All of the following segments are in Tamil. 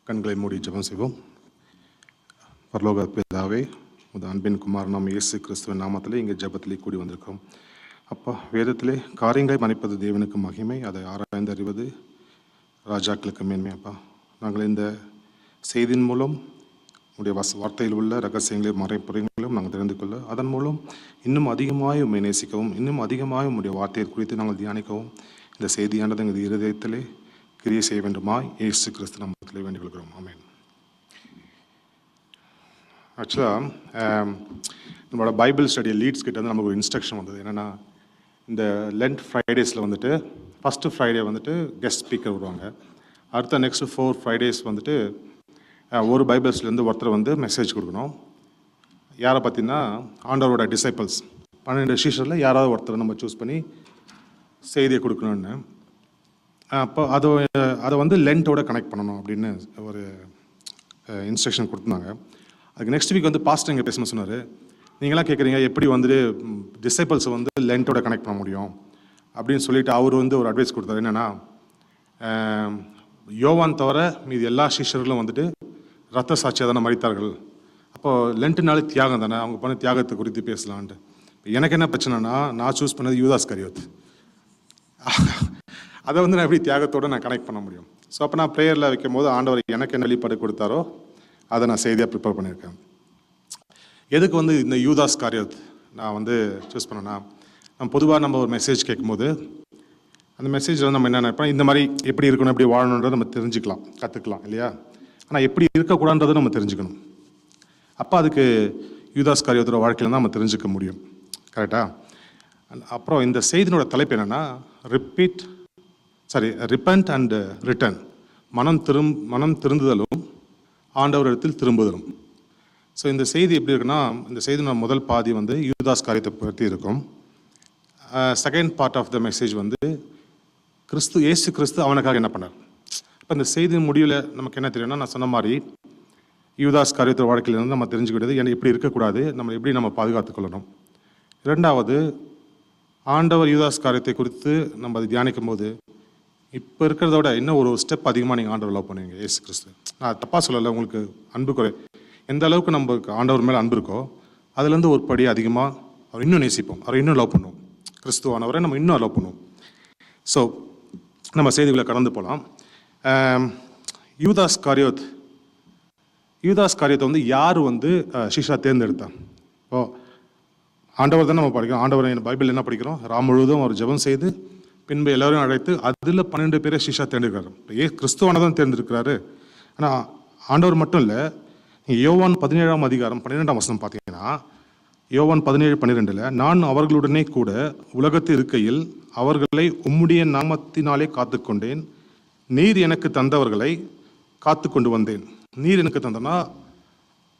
கண்களை மூடி ஜெபம் செய்வோம். பரலோக பிதாவே, உமது அன்பின் குமாரனாம் இயேசு கிறிஸ்துவின் நாமத்திலே இங்கே ஜெபத்திலே கூடி வந்திருக்கிறோம். அப்பா, வேதத்திலே காரியங்களை மன்னிப்பது தேவனுக்கு மகிமை, அதை ஆராய்ந்து அறிவது ராஜாக்களுக்கு மேன்மை. அப்பா, நாங்கள் இந்த செய்தியின் மூலம் உடைய வார்த்தையில் உள்ள ரகசியங்களையும் மறைப்புரைகளையும் நாங்கள் தெரிந்து கொள்ள, அதன் மூலம் இன்னும் அதிகமாக உண்மை நேசிக்கவும், இன்னும் அதிகமாக உடைய வார்த்தையை குறித்து நாங்கள் தியானிக்கவும், இந்த செய்தியானது எங்கள் இருதயத்திலே கிரியை செய்ய வேண்டுமாய் இயேசு கிறிஸ்து நாமத்திலே வேண்டிக் கொள்கிறோம். ஆமென். ஆக்சுவலாக நம்மளோட பைபிள் ஸ்டடி லீட்ஸ் கிட்ட வந்து நமக்கு ஒரு இன்ஸ்ட்ரக்ஷன் வந்தது. என்னென்னா, இந்த லென்ட் ஃப்ரைடேஸில் வந்துட்டு ஃபஸ்ட்டு ஃப்ரைடே வந்துட்டு கெஸ்ட் ஸ்பீக்கர் வருவாங்க. அடுத்த நெக்ஸ்ட்டு 4 ஃப்ரைடேஸ் வந்துட்டு ஒரு பைபிள்ஸ்லேருந்து ஒருத்தர் வந்து மெசேஜ் கொடுக்கணும். யாரை பார்த்தீங்கன்னா, ஆண்டவரோட டிசைபிள்ஸ் 12 சீஷரில் யாராவது ஒருத்தர் நம்ம சூஸ் பண்ணி செய்தியை கொடுக்கணுன்னு. அப்போ அதை வந்து லென்ட்டோட கனெக்ட் பண்ணணும் அப்படின்னு ஒரு இன்ஸ்ட்ரக்ஷன் கொடுத்துருந்தாங்க. அதுக்கு நெக்ஸ்ட் வீக் வந்து பாஸ்டர் இங்கே பேசணும்னு சொன்னார். நீங்களாம் கேட்குறீங்க, எப்படி வந்துட்டு டிசைபிள்ஸை வந்து லென்ட்டோட கனெக்ட் பண்ண முடியும் அப்படின்னு சொல்லிட்டு அவர் வந்து ஒரு அட்வைஸ் கொடுத்தாரு. என்னென்னா, யோவான் தவிர மீது எல்லா சீஷர்களும் வந்துட்டு ரத்த சாட்சியாக தானே மரித்தார்கள். அப்போது லென்ட்டுனாலே தியாகம் தானே, அவங்க பண்ண தியாகத்தை குறித்து பேசலான்ட்டு. எனக்கு என்ன பிரச்சனைனா, நான் சூஸ் பண்ணது யூதாஸ் இஸ்காரியோத். அதை வந்து நான் எப்படி தியாகத்தோடு நான் கனெக்ட் பண்ண முடியும்? ஸோ அப்போ நான் ப்ரேயரில் வைக்கும் போது ஆண்டவர் எனக்கு என்ன வெளிப்பாடு கொடுத்தாரோ அதை நான் செய்தியாக ப்ரிப்பேர் பண்ணியிருக்கேன். எதுக்கு வந்து இந்த யூதாஸ் இஸ்காரியோத் நான் வந்து சூஸ் பண்ணேன்னா, நம்ம ஒரு மெசேஜ் கேட்கும்போது அந்த மெசேஜில் வந்து நம்ம என்ன நினைப்போம், இந்த மாதிரி எப்படி இருக்கணும், எப்படி வாழணுன்றதை நம்ம தெரிஞ்சுக்கலாம், கற்றுக்கலாம் இல்லையா? ஆனால் எப்படி இருக்கக்கூடாதுன்றதை நம்ம தெரிஞ்சுக்கணும். அப்போ அதுக்கு யூதாஸ் இஸ்காரியோத்தோட வாழ்க்கையில் தான் நம்ம தெரிஞ்சுக்க முடியும். கரெக்டாக? அப்புறம் இந்த செய்தினோட தலைப்பு என்னென்னா, ரிப்பன்ட் அண்ட் ரிட்டர்ன். மனம் திருந்துதலும் ஆண்டவரிடத்தில் திரும்புதலும். ஸோ இந்த செய்தி எப்படி இருக்குன்னா, இந்த செய்தியோட முதல் பாதி வந்து யூதாஸ் இஸ்காரியோத்தை பற்றி இருக்கும். Second part of the message வந்து இயேசு கிறிஸ்து அவனுக்காக என்ன பண்ணார். இப்போ இந்த செய்தி முடிவில் நமக்கு என்ன தெரியும்னா, நான் சொன்ன மாதிரி யூதாஸ் இஸ்காரியோத்தோட வாழ்க்கையிலேருந்து நம்ம தெரிஞ்சுக்கிட்டது என்ன, எப்படி இருக்கக்கூடாது, நம்ம பாதுகாத்து கொள்ளணும். இரண்டாவது, ஆண்டவர் யூதாஸ் இஸ்காரியோத்தை குறித்து நம்ம அதை தியானிக்கும் போது, இப்போ இருக்கிறத விட இன்னும் ஒரு ஸ்டெப் அதிகமாக நீங்கள் ஆண்டவர் லவ் பண்ணுவீங்க. இயேசு கிறிஸ்து, நான் தப்பாக சொல்லலை, உங்களுக்கு அன்பு குறை, எந்த அளவுக்கு நம்ம ஆண்டவர் மேலே அன்பு இருக்கோ அதுலேருந்து ஒரு படி அதிகமாக அவர் இன்னும் நேசிப்போம், அவர் இன்னும் லவ் பண்ணுவோம். கிறிஸ்துவானவரை நம்ம இன்னும் லவ் பண்ணுவோம். ஸோ நம்ம செய்திகளை கடந்து போகலாம். யூதாஸ் இஸ்காரியோத்தை வந்து யார் வந்து சீஷா தேர்ந்தெடுத்தான்? ஓ, ஆண்டவர் தான் நம்ம படிக்கிறோம். ஆண்டவர் பைபிள் என்ன படிக்கிறோம், ராம் முழுவதும் அவர் ஜெபம் செய்து பின்பு எல்லாரையும் அழைத்து அதில் 12 பேரை சீஷா தேர்ந்தெடுக்கிறாரு. கிறிஸ்துவானதான் தேர்ந்தெடுக்கிறாரு. ஆனால் ஆண்டவர் மட்டும் இல்லை, யோவான் 17ஆம் அதிகாரம் 12ஆம் வசனம் பார்த்தீங்கன்னா, யோவான் 17:12, நான் அவர்களுடனே கூட உலகத்தில் இருக்கையில் அவர்களை உம்முடைய நாமத்தினாலே காத்துக்கொண்டேன், நீர் எனக்கு தந்தவர்களை காத்து கொண்டு வந்தேன். நீர் எனக்கு தந்தனா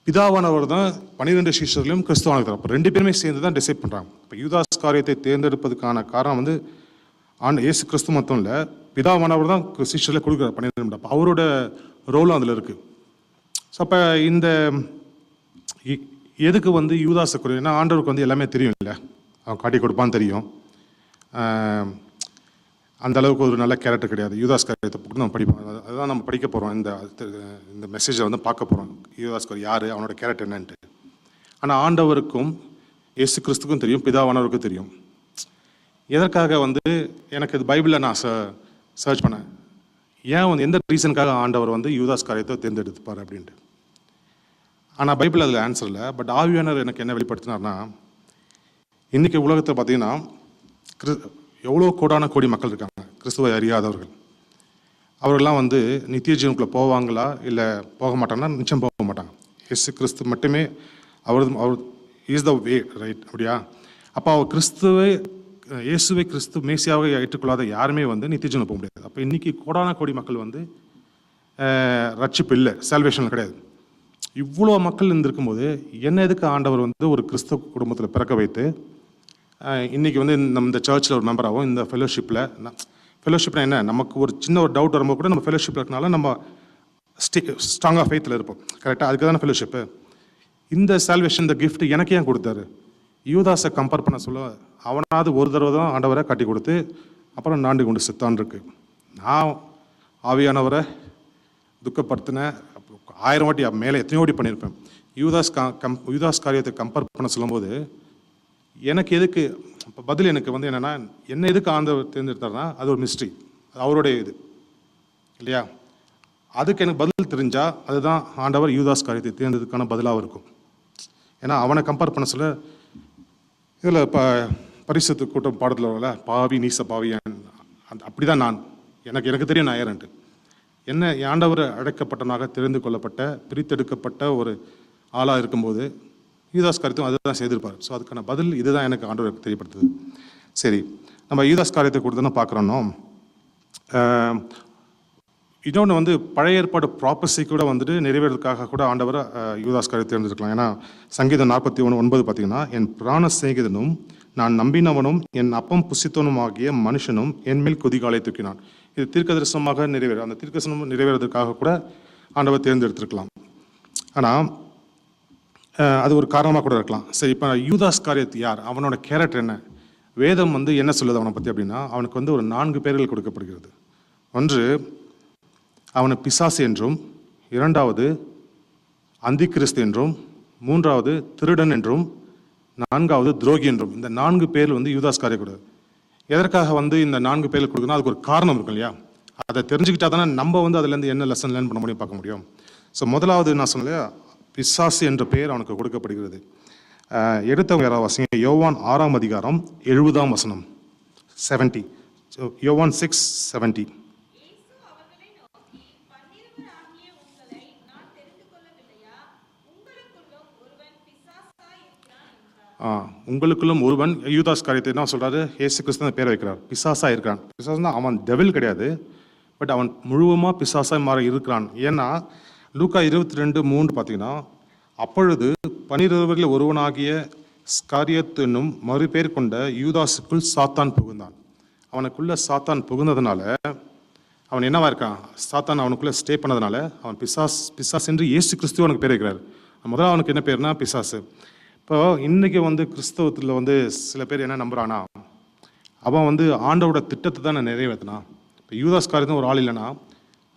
பிதாவானவர் தான் 12 சீஷர்களையும் கிறிஸ்துவானவர். அப்போ 2 பேருமே சேர்ந்து தான் டிசைட் பண்ணுறாங்க. இப்போ யூதாஸ் இஸ்காரியோத்தை தேர்ந்தெடுப்பதுக்கான காரணம் வந்து இயேசு கிறிஸ்து மட்டும் இல்லை, பிதாவானவர் தான் சீஷர்களை கொடுக்குறார் 12. அப்போ அவரோட ரோலும் அதில் இருக்குது. ஸோ அப்போ இந்த எதுக்கு வந்து யூதாஸ் இஸ்காரியோத், ஏன்னா ஆண்டவருக்கு வந்து எல்லாமே தெரியும் இல்லை, அவன் காட்டி கொடுப்பான்னு தெரியும். அந்த அளவுக்கு ஒரு நல்ல கேரக்டர் கிடையாது. யூதாஸ் இஸ்காரியோத்தை பற்றி நம்ம படிப்போம், அதுதான் நம்ம படிக்க போகிறோம். இந்த மெசேஜை வந்து பார்க்க போகிறோம், யூதாஸ் இஸ்காரியோத் யார், அவனோட கேரக்டர் என்னன்ட்டு. ஆனால் ஆண்டவருக்கும் இயேசு கிறிஸ்துக்கும் தெரியும், பிதாவானவருக்கும் தெரியும். எதற்காக வந்து எனக்கு இது பைபிளில் நான் சர்ச் பண்ணேன், ஏன் வந்து எந்த ரீசனுக்காக ஆண்டவர் வந்து யூதாஸ் இஸ்காரியோத்தை தேர்ந்தெடுத்துப்பார் அப்படின்ட்டு. ஆனால் பைபிள் அதில் ஆன்சர் இல்லை. பட் ஆவியானவர் எனக்கு என்ன வெளிப்படுத்தினார்னா, இன்றைக்கி உலகத்தை பார்த்தீங்கன்னா எவ்வளோ கோடி மக்கள் இருக்காங்க கிறிஸ்துவை அறியாதவர்கள். அவர்கள்லாம் வந்து நித்திய ஜீவனுக்குள்ளே போவாங்களா இல்லை போக மாட்டாங்கன்னா நிச்சயம் போக மாட்டாங்க. இயேசு கிறிஸ்து மட்டுமே அவர் இஸ் த வே, ரைட்? அப்படியா? அப்போ அவர் இயேசுவை கிறிஸ்து மேசியாவை ஏற்றுக்கொள்ளாத யாருமே வந்து நித்திய ஜீவனுக்கு போக முடியாது. அப்போ இன்றைக்கி கோடி மக்கள் வந்து ரட்சிப்பு இல்லை, சால்வேஷன் கிடையாது. இவ்வளோ மக்கள் இருந்திருக்கும்போது என்ன எதுக்கு ஆண்டவர் வந்து ஒரு கிறிஸ்தவ குடும்பத்தில் பிறக்க வைத்து இன்றைக்கி வந்து நம்ம இந்த சர்ச்சில் ஒரு மெம்பராகவும் இந்த ஃபெலோஷிப்னா என்ன, நமக்கு ஒரு சின்ன ஒரு டவுட் வரும்போது கூட நம்ம ஃபெலோஷிப்பில் இருக்கனால நம்ம ஸ்ட்ராங்காக ஃபெய்த்தில் இருப்போம். கரெக்டாக? அதுக்கு தானே ஃபெலோஷிப்பு. இந்த சால்வேஷன், இந்த கிஃப்ட் எனக்கு ஏன் கொடுத்தாரு? யூதாஸை கம்பேர் பண்ண சொல்ல, அவனாவது ஒரு தடவை தான் ஆண்டவரை கட்டி கொடுத்து அப்புறம் நாண்டு கொண்டு செத்தான் இருக்கு. நான் ஆவியானவரை துக்கப்படுத்தின 1000 வாட்டி மேலே எத்தனையோ வாட்டி பண்ணியிருப்பேன். யூதாஸ் காரியத்தை கம்பேர் பண்ண சொல்லும்போது எனக்கு எதுக்கு பதில் எனக்கு வந்து என்னென்னா, என்ன எதுக்கு ஆண்டவர் தேர்ந்தெடுத்தார்னா அது ஒரு மிஸ்ட்ரி, அவருடைய இது இல்லையா. அதுக்கு எனக்கு பதில் தெரிஞ்சால் அதுதான் ஆண்டவர் யூதாஸ் காரியத்தை தேர்ந்ததுக்கான பதிலாக இருக்கும். ஏன்னா அவனை கம்பேர் பண்ண சொல்ல இதில் பரிசுத்த கூட்டம் பாடத்தில் வரல, பாவி நீச பாவியான், அப்படி தான் நான் எனக்கு தெரியும் நான் யாருன்ட்டு. என்ன ஆண்டவர் அழைக்கப்பட்டனாக தெரிந்து கொள்ளப்பட்ட பிரித்தெடுக்கப்பட்ட ஒரு ஆளாக இருக்கும்போது யூதாஸ் காரியத்தையும் அதுதான் செய்திருப்பார். ஸோ அதுக்கான பதில் இதுதான் எனக்கு ஆண்டவர் தெரியப்படுத்துது. சரி, நம்ம யூதாஸ் காரியத்தை கொடுத்து தான் பார்க்குறோன்னோ. இன்னொன்று வந்து பழைய ஏற்பாடு ப்ராப்பர்சி கூட வந்துட்டு நிறைவேறதுக்காக கூட ஆண்டவர் யூதாஸ் காரியத்தை தேர்ந்தெடுக்கலாம். ஏன்னா சங்கீதம் 41:9 பார்த்தீங்கன்னா, என் பிராண சிநேகிதனும் நான் நம்பினவனும் என் அப்பம் புசித்தவனும் ஆகிய மனுஷனும் என் மேல் குதிகாலை தூக்கினான். இது தீர்க்கதரிசனமாக நிறைவேறும். அந்த தீர்க்கதரிசனம் நிறைவேறதுக்காக கூட ஆண்டவர் தேர்ந்தெடுத்திருக்கலாம். ஆனால் அது ஒரு காரணமாக கூட இருக்கலாம். சரி, இப்போ யூதாஸ் காரியத்து யார், அவனோட கேரக்டர் என்ன, வேதம் வந்து என்ன சொல்லுது அவனை பற்றி அப்படின்னா, அவனுக்கு வந்து ஒரு 4 பேர்கள் கொடுக்கப்படுகிறது. ஒன்று, அவனை பிசாசு என்றும், 2வது அந்திகிறிஸ்து என்றும், 3வது திருடன் என்றும், 4வது துரோகி என்றும். இந்த 4 பேர் வந்து யூதாஸ் காரிய கூடாது. எதற்காக வந்து இந்த 4 பேர்கள் கொடுக்கணும், அதுக்கு ஒரு காரணம் இருக்கும் இல்லையா. அதை தெரிஞ்சுக்கிட்டா தானே நம்ம வந்து அதுலேருந்து என்ன லெசன் லேர்ன் பண்ண முடியும், பார்க்க முடியும். ஸோ முதலாவது நான் சொன்னேன், பிசாசு என்ற பெயர் அவனுக்கு கொடுக்கப்படுகிறது. எடுத்தவங்க யாராவது வாசிங்க, யோவான் 6:70 70. யோவான் 6:70. உங்களுக்குள்ளும் ஒருவன், யூதாஸ் காரியத்தை என்ன சொல்றாரு, இயேசு கிறிஸ்து பேரை வைக்கிறார், பிசாசா இருக்கிறான். பிசாசுனா அவன் டெவில் கிடையாது, பட் அவன் முழுவதுமாக பிசாசாக மாறி இருக்கிறான். ஏன்னா லூக்கா 22:3 பார்த்தீங்கன்னா, அப்பொழுது 12 ஒருவனாகிய ஸ்காரியத் என்னும் மறுபேர் கொண்ட யூதாஸுக்குள் சாத்தான் புகுந்தான். அவனுக்குள்ள சாத்தான் புகுந்ததுனால அவன் என்னவா இருக்கான், சாத்தான் அவனுக்குள்ள ஸ்டே பண்ணதுனால அவன் பிசாஸ் என்று இயேசு கிறிஸ்துவ அவனுக்கு பேர் வைக்கிறார். முதல்ல அவனுக்கு என்ன பேர்னா பிசாசு. இப்போ இன்னைக்கு வந்து கிறிஸ்தவத்தில் வந்து சில பேர் என்ன நம்புறானா, அவன் வந்து ஆண்டவோட திட்டத்தை தான் நிறைவேற்றினான். இப்போ யூதாஸ் காரியத்தும் ஒரு ஆள் இல்லைன்னா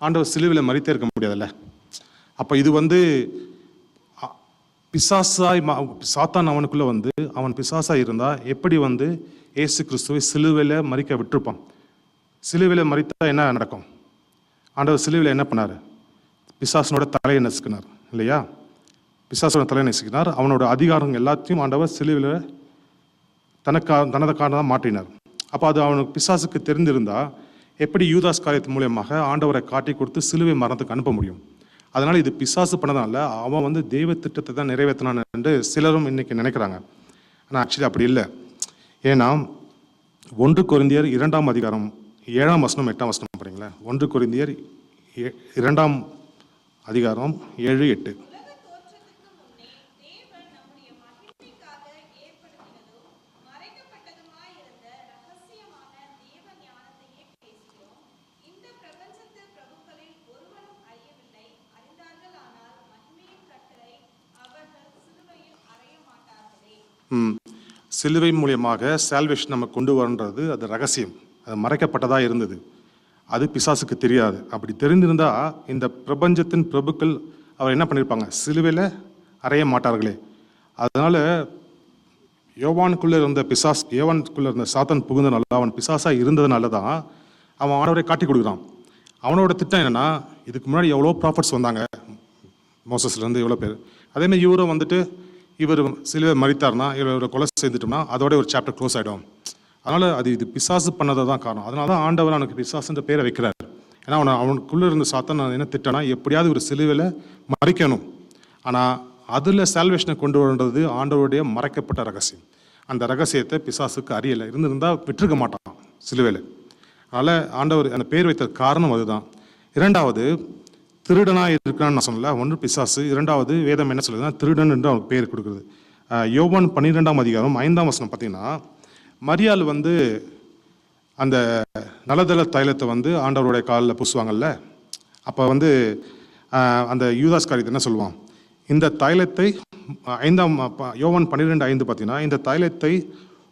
ஆண்டவர் சிலுவையில் மரித்தே இருக்க முடியாதுல்ல. அப்போ இது வந்து பிசாசாய் சாத்தான் அவனுக்குள்ளே வந்து அவன் பிசாசாக இருந்தால் எப்படி வந்து இயேசு கிறிஸ்துவை சிலுவையில் மரிக்க விட்டுருப்பான். சிலுவையில் மரித்தா என்ன நடக்கும், ஆண்டவர் சிலுவையில் என்ன பண்ணார், பிசாசனோட தலையை நசுக்கினார் இல்லையா. பிசாசோட தலையை நசுக்கினார். அவனோட அதிகாரம் எல்லாத்தையும் ஆண்டவர் சிலுவையில் தனதுக்காக தான் மாற்றினார். அப்போ அது அவனுக்கு பிசாசுக்கு தெரிந்திருந்தால் எப்படி யூதாஸ் காரியத்தின் மூலியமாக ஆண்டவரை காட்டி கொடுத்து சிலுவை மரணத்துக்கு அனுப்ப முடியும். அதனால் இது பிசாசு பண்ணதால அவன் வந்து தெய்வ திட்டத்தை தான் நிறைவேற்றினான் என்று சிலரும் இன்னைக்கு நினைக்கிறாங்க. ஆனால் ஆக்சுவலி அப்படி இல்லை. ஏன்னா 1 கொரிந்தியர் 2:7 8 பாருங்களேன். 1 கொரிந்தியர் 2:7 8. சிலுவை மூலியமாக சால்வேஷன் நம்ம கொண்டு வரன்றது அது ரகசியம், அது மறைக்கப்பட்டதாக இருந்தது. அது பிசாசுக்கு தெரியாது. அப்படி தெரிந்திருந்தால் இந்த பிரபஞ்சத்தின் பிரபுக்கள் அவர் என்ன பண்ணியிருப்பாங்க, சிலுவையில் அறைய மாட்டார்களே. அதனால் யோவானுக்குள்ளே இருந்த சாத்தான் புகுந்தனால, அவன் பிசாசாக இருந்ததுனால தான் அவன் ஆண்டவரை காட்டி கொடுக்குறான். அவனோட திட்டம் என்னென்னா, இதுக்கு முன்னாடி எவ்வளோ ப்ராஃபிட்ஸ் வந்தாங்க, மோசஸ்லேருந்து எவ்வளோ பேர், அதேமாதிரி இவரும் வந்துட்டு இவர் சிலுவை மரித்தார்னா, இவரை கொலை செய்துட்டோம்னா அதோட ஒரு சாப்டர் க்ளோஸ் ஆகிடும். அதனால் இது பிசாசு பண்ணதை தான் காரணம். அதனால தான் ஆண்டவர் அவனுக்கு பிசாசுன்ற பேரை வைக்கிறார். ஏன்னா அவனுக்குள்ளே இருந்த சாத்தான் என்ன திட்டனா, எப்படியாவது ஒரு சிலுவையில் மறிக்கணும். ஆனால் அதில் சால்வேஷனை கொண்டு வரன்றது ஆண்டவருடைய மறைக்கப்பட்ட ரகசியம். அந்த ரகசியத்தை பிசாசுக்கு அறியலை, இருந்திருந்தால் விட்டுருக்க மாட்டான் சிலுவையில். அதனால் ஆண்டவர் அந்த பேர் வைத்த காரணம் அதுதான். 2வது திருடனாக இருக்கிறான்னு நான் சொல்லல. 1 பிசாசு, 2வது வேதம் என்ன சொல்லுதுன்னா திருடன் என்று அவனுக்கு பேர் கொடுக்குறது. யோவான் 12:5 பார்த்தீங்கன்னா, மரியாள் வந்து அந்த நலதள தைலத்தை வந்து ஆண்டவருடைய காலில் பூசுவாங்கல்ல. அப்போ வந்து அந்த யூதாஸ் காரியத்தை என்ன சொல்லுவான், இந்த தைலத்தை யோவான் 12:5 பார்த்தீங்கன்னா, இந்த தைலத்தை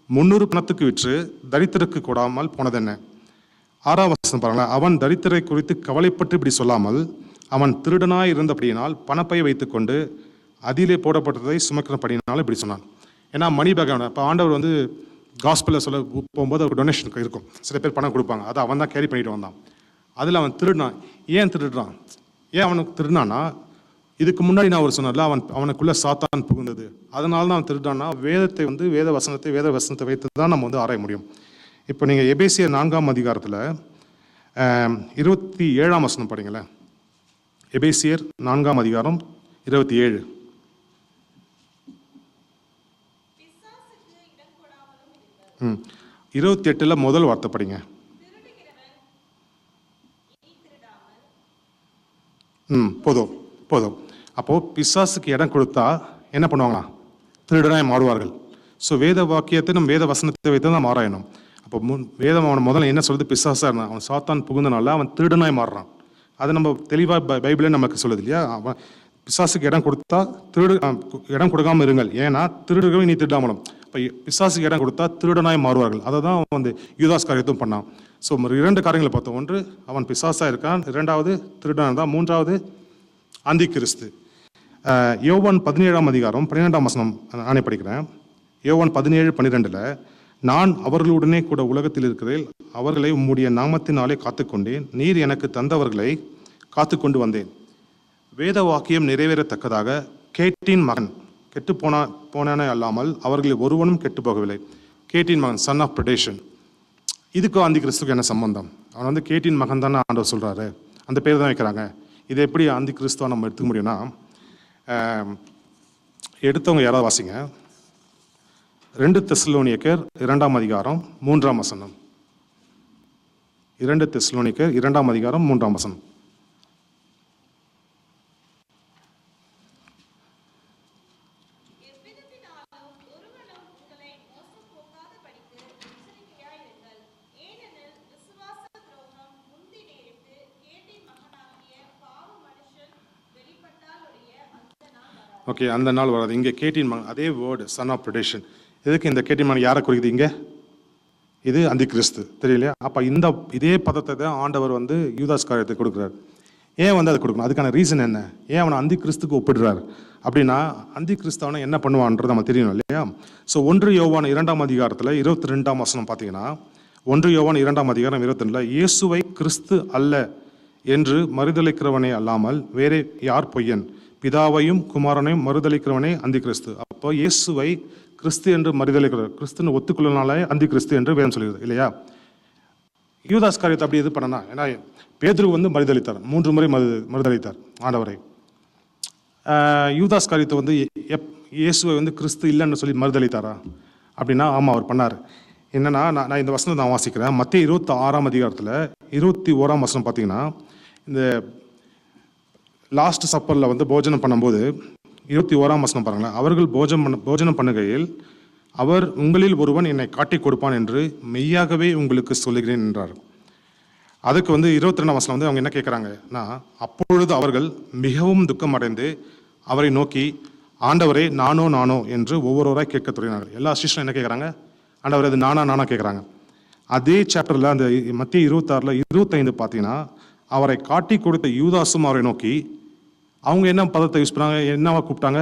300 பணத்துக்கு விற்று தரித்திரருக்கு கொடாமல் போனது என்ன. 6 பாருங்களேன், அவன் தரித்திரை குறித்து கவலைப்பட்டு இப்படி சொல்லாமல் அவன் திருடனாய் இருந்தபடியினால் பணப்பை வைத்துக்கொண்டு அதிலே போடப்பட்டதை சுமக்கிறபடினாலும் இப்படி சொன்னான். ஏன்னா மணி பேக், இப்போ ஆண்டவர் வந்து காஸ்பலில் சொல்ல போகும்போது அவருக்கு டொனேஷன் இருக்கும், சில பேர் பணம் கொடுப்பாங்க, அதை அவன் தான் கேரி பண்ணிட்டு வந்தான். அதில் அவன் திருடினான். ஏன் திருடுறான்? ஏன் அவனுக்கு திருடினான்னா, இதுக்கு முன்னாடி நான் அவர் சொன்னார்ல, அவனுக்குள்ளே சாத்தான் புகுந்தது, அதனால தான் அவன் திருடான்னா. வேதத்தை வந்து வேத வசனத்தை வைத்து தான் நம்ம வந்து ஆராய முடியும். இப்போ நீங்கள் எபேசியர் 4ஆம் அதிகாரத்தில் 27ஆம் வசனம் படிங்களேன். எபேசியர் 4ஆம் அதிகாரம் 27. 28 முதல் வார்த்தை படிங்க. போதும். அப்போது பிசாசுக்கு இடம் கொடுத்தா என்ன பண்ணுவாங்களா? திருடனாய் மாறுவார்கள். ஸோ வேத வாக்கியத்தை நம்ம வேத வசனத்தை வைத்து தான் ஆராயணும். அப்போ வேதம் அவனை முதல்ல என்ன சொல்லுது? பிசாசாக இருந்தான், அவன் சாத்தான் புகுந்தனால அவன் திருடனாய் மாறுறான். அதை நம்ம தெளிவாக பைபிளே நமக்கு சொல்லுது இல்லையா? அவன் பிசாசுக்கு இடம் கொடுத்தா இடம் கொடுக்காமல் இருங்கள், ஏன்னா திருடுகளை நீ திருடாமலும். இப்போ பிசாசுக்கு இடம் கொடுத்தா திருடனாய் மாறுவார்கள். அதை தான் வந்து யூதாஸ் காரியத்தும் பண்ணான். ஸோ 2 காரியங்களை பார்த்தோம். ஒன்று, அவன் பிசாசாக இருக்கான். 2வது திருடனாக தான். 3வது அந்தி கிறிஸ்து. யோவான் 17ஆம் அதிகாரம் 12ஆம் வசனம் நானே படிக்கிறேன். யோவான் 17:12, நான் அவர்களுடனே கூட உலகத்தில் இருக்கிறேன், அவர்களை உம்முடைய நாமத்தினாலே காத்துக்கொண்டேன், நீர் எனக்கு தந்தவர்களை காத்துக்கொண்டு வந்தேன். வேத வாக்கியம் நிறைவேறத்தக்கதாக கேட்டின் மகன் கெட்டு போனானே அல்லாமல் அவர்களில் ஒருவனும் கெட்டு போகவில்லை. கேட்டின் மகன், சன் ஆஃப் பிரடேஷன். இதுக்கும் அந்தி கிறிஸ்துக்கு என்ன சம்பந்தம்? அவன் வந்து கேட்டின் மகன் தானே ஆண்டவர் சொல்கிறாரு, அந்த பேர் தான் வைக்கிறாங்க. இதை எப்படி அந்தி கிறிஸ்துவ நம்ம எடுத்துக்க முடியும்னா, எடுத்தவங்க யாராவது வாசிங்க. 2 தெசலோனிக்கர் 2ஆம் அதிகாரம் 3ஆம் வசனம். 2 தெசலோனிக்கர் 2ஆம் அதிகாரம் 3ஆம் வசனம். ஓகே, அந்த நாள் வராது. இங்கே கேட்டின் மகன், அதே வேர்டு சன் ஆஃப் பிரடேஷன். எதுக்கு இந்த கேட்டின் மகன் யாரை குறிக்குது? இங்கே இது அந்தி கிறிஸ்து, தெரியலையா? அப்போ இதே பதத்தை தான் ஆண்டவர் வந்து யூதாஸ் காரியத்துக்கு கொடுக்குறாரு. ஏன் வந்து அதை கொடுக்கணும்? அதுக்கான ரீசன் என்ன? ஏன் அவனை அந்தி கிறிஸ்துக்கு ஒப்பிடுறாரு அப்படின்னா, அந்தி கிறிஸ்தவனை என்ன பண்ணுவான்றது நம்ம தெரியணும் இல்லையா? ஸோ 1 யோவான் 2ஆம் அதிகாரத்தில் 22ஆம் வசனம் பார்த்தீங்கன்னா, 1 யோவான் 2ஆம் அதிகாரம் 22, இயேசுவை கிறிஸ்து அல்ல என்று மறுதலிக்கிறவனே அல்லாமல் வேறே யார் பொய்யன்? பிதாவையும் குமாரனையும் மறுதலிக்கிறவனே அந்தி கிறிஸ்து. அப்போ இயேசுவை கிறிஸ்து என்று மறுதலிக்கிறார், கிறிஸ்துன்னு ஒத்துக்கொள்ளனாலே அந்தி கிறிஸ்து என்று வேதம் சொல்கிறது இல்லையா? யூதாஸ் காரியத்தை அப்படி இது பண்ணனா, ஏன்னா பேதுரு வந்து மறுதலித்தார், 3 முறை மறுதலித்தார் ஆண்டவரை. யூதாஸ் காரியத்தை வந்து இயேசுவை வந்து கிறிஸ்து இல்லைன்னு சொல்லி மறுதலித்தாரா அப்படின்னா, ஆமாம் அவர் பண்ணார். என்னன்னா, நான் இந்த வசனத்தை நான் வாசிக்கிறேன். மத்தேயு 26ஆம் அதிகாரத்தில் 21ஆம் வசனம் பார்த்தீங்கன்னா, இந்த லாஸ்ட் சப்பரில் வந்து போஜனம் பண்ணும்போது 21ஆம் வசனம் பாருங்களேன். அவர்கள் போஜனம் பண்ணுகையில் அவர், உங்களில் ஒருவன் என்னை காட்டி கொடுப்பான் என்று மெய்யாகவே உங்களுக்கு சொல்லுகிறேன் என்றார். அதுக்கு வந்து 22ஆம் வசனம் வந்து அவங்க என்ன கேட்குறாங்கன்னா, அப்பொழுது அவர்கள் மிகவும் துக்கம் அடைந்து அவரை நோக்கி, ஆண்டவரே நானோ என்று ஒவ்வொருவராய் கேட்க தொடங்கினார்கள். எல்லா சிஸ்டரும் என்ன கேட்குறாங்க? ஆண்டவர் அது நானா கேட்குறாங்க. அதே சாப்டரில் அந்த மத்தேயு 26ல் 25 பார்த்தீங்கன்னா, அவரை காட்டி கொடுத்த யூதாசும் அவரை நோக்கி, அவங்க என்ன பதத்தை யூஸ் பண்ணாங்க? என்னவா கூப்பிட்டாங்க?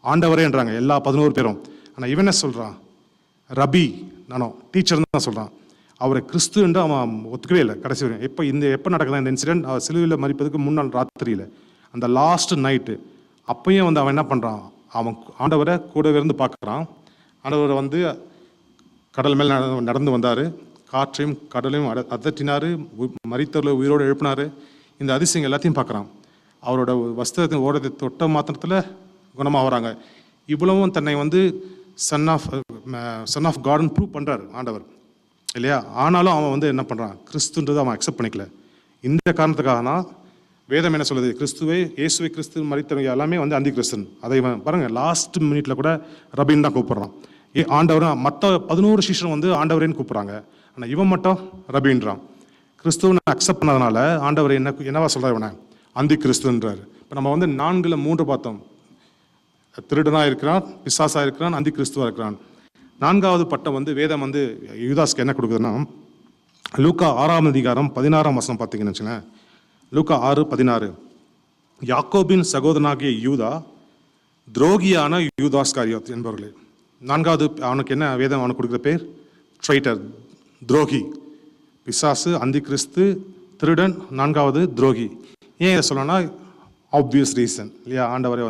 ஆண்டவரேன்றாங்க எல்லா 11 பேரும். ஆனால் இவன் என்ன சொல்கிறான்? ரபி, நானோ டீச்சர்னு தான் சொல்கிறான். அவரை கிறிஸ்து என்று அவன் ஒத்துக்கவே இல்லை கடைசி வரையும். எப்போ நடக்குதா இந்த இன்சிடென்ட்? அவர் சிலுவையில் மரிப்பதுக்கு முன்னாள் ராத்திரியில், அந்த லாஸ்ட் நைட்டு. அப்பயும் வந்து அவன் என்ன பண்ணுறான்? அவன் ஆண்டவரை கூடவே இருந்து பார்க்குறான். ஆண்டவரை வந்து கடல் மேல் நடந்து வந்தார், காற்றையும் கடலையும் அதட்டினார், மரித்தவர்களை உயிரோடு எழுப்பினார். இந்த அதிசயங்கள் எல்லாத்தையும் பார்க்குறான். அவரோட வஸ்திரத்தின் ஓரத்தை தொட்ட மாத்திரத்தில் குணமாகறாங்க. இவ்வளவும் தன்னை வந்து சன் ஆஃப் காட்னு ப்ரூவ் பண்ணுறாரு ஆண்டவர் இல்லையா? ஆனாலும் அவன் வந்து என்ன பண்ணுறான்? கிறிஸ்துன்றதை அவன் அக்செப்ட் பண்ணிக்கல. இந்த காரணத்துக்காக தான் வேதம் என்ன சொல்லுது? இயேசுவை கிறிஸ்து மரித்தவங்க எல்லாமே வந்து அந்தி கிறிஸ்தன். அதை பாருங்கள், லாஸ்ட் மினிட்ல கூட ரபின்னு தான் கூப்பிட்றான். ஆண்டவர் மற்ற 11 சிஷ்யரும் வந்து ஆண்டவரேன்னு கூப்பிட்றாங்க. ஆனால் இவன் மட்டும் ரபின்றான். கிறிஸ்துவனை அக்செப்ட் பண்ணதுனால ஆண்டவர் என்னவா சொல்கிறார்? இவனை அந்தி கிறிஸ்துன்றார். இப்போ நம்ம வந்து 4ல் 3 பார்த்தோம். திருடனாக இருக்கிறான், பிசாசாக இருக்கிறான், அந்தி கிறிஸ்துவாக இருக்கிறான். 4வது பட்டம் வந்து வேதம் வந்து யூதாஸ்க்கு என்ன கொடுக்குதுன்னா, லூக்கா 6ஆம் அதிகாரம் 16ஆம் வசனம் பார்த்தீங்கன்னு வச்சுங்களேன். லூக்கா 6:16, யாக்கோபின் சகோதரனாகிய யூதா, துரோகியான யூதாஸ்காரியோத் என்பவர்களே. 4வது அவனுக்கு என்ன வேதம் அவனுக்கு கொடுக்குற பேர்? ட்ரைட்டர், துரோகி, பிசாசு, அந்தி கிறிஸ்து, திருடன், 4வது துரோகி. ஏன் இதை சொல்லணும்னா ஆப்வியஸ் ரீசன் இல்லையா? ஆண்டவரை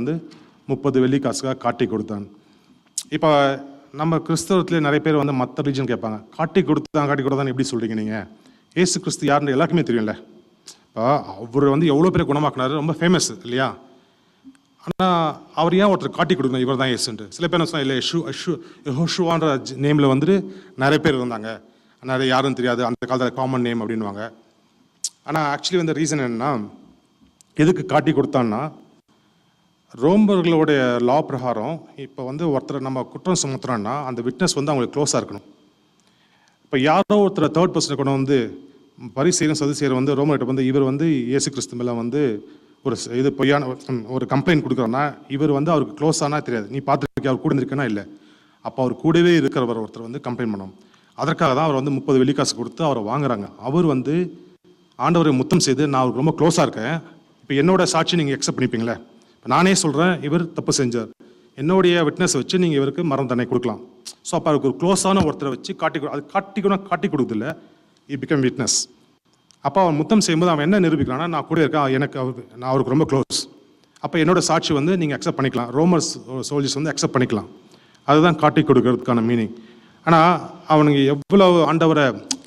30 வெள்ளிக்காசுக்காக காட்டி கொடுத்தான். இப்போ நம்ம கிறிஸ்தவத்திலே நிறைய பேர் மற்ற ரீஜன் கேட்பாங்க, காட்டி கொடுத்தான் எப்படி சொல்கிறீங்க நீங்கள்? ஏசு கிறிஸ்து யாருன்னு எல்லாருக்குமே தெரியும்ல. இப்போ அவர் எவ்வளோ பேர் குணமாக்குனாரு, ரொம்ப ஃபேமஸ் இல்லையா? ஆனால் அவர் ஏன் ஒருத்தர் காட்டி கொடுக்கணும் இவர் தான் ஏசுன்ட்டு? சில பேர் என்ன சொன்னால், இல்லை யெகோஷுவான்ற நேமில் நிறைய பேர் இருந்தாங்க, நிறைய யாரும் தெரியாது, அந்த காலத்தில் காமன் நேம் அப்படின்வாங்க. ஆனால் ஆக்சுவலி ரீசன் என்னென்னா, எதுக்கு காட்டி கொடுத்தான்னா, ரோமர்களுடைய லா பிரகாரம் இப்போ ஒருத்தர் நம்ம குற்றம் சுமத்துறோன்னா அந்த விட்னஸ் அவங்களுக்கு க்ளோஸாக இருக்கணும். இப்போ யாரோ ஒருத்தர் தேர்ட் பர்சனை கொண்டு பரிசெயரும் சதுசேயர் ரோமர்கிட்ட இவர் இயேசு கிறிஸ்து மேலே ஒரு இது பொய்யான ஒரு கம்ப்ளைண்ட் கொடுக்குறோன்னா, இவர் அவருக்கு க்ளோஸ் ஆனால் தெரியாது, நீ பார்த்துருக்கே அவர் கூட இருக்கனா இல்லை, அப்போ அவர் கூடவே இருக்கிறவர் ஒருத்தர் கம்ப்ளைண்ட் பண்ணணும். அதற்காக தான் அவர் 30 வெள்ளிக்காசு கொடுத்து அவரை வாங்குறாங்க. அவர் ஆண்டவரை முத்தம் செய்து, நான் அவருக்கு ரொம்ப க்ளோஸாக இருக்கேன், இப்போ என்னோட சாட்சி நீங்கள் அக்செப்ட் பண்ணிப்பீங்களே, இப்போ நானே சொல்கிறேன் இவர் தப்பு செஞ்சார், என்னுடைய விட்னஸ் வச்சு நீங்கள் இவருக்கு மரண தண்டனை கொடுக்கலாம். ஸோ அப்போ அவருக்கு ஒரு க்ளோஸான ஒருத்தரை வச்சு காட்டி கொடுக்குதில்ல, இ பிகம் விட்னஸ். அப்போ அவன் முத்தம் செய்யும்போது அவன் என்ன நிரூபிக்கிறான்னா, நான் கூட இருக்கேன், நான் அவருக்கு ரொம்ப க்ளோஸ், அப்போ என்னோட சாட்சி நீங்கள் அக்செப்ட் பண்ணிக்கலாம், ரோமர்ஸ் சோல்ஜர்ஸ் அக்செப்ட் பண்ணிக்கலாம். அதுதான் காட்டி கொடுக்கறதுக்கான மீனிங். ஆனால் அவனுக்கு எவ்வளோ ஆண்டவரை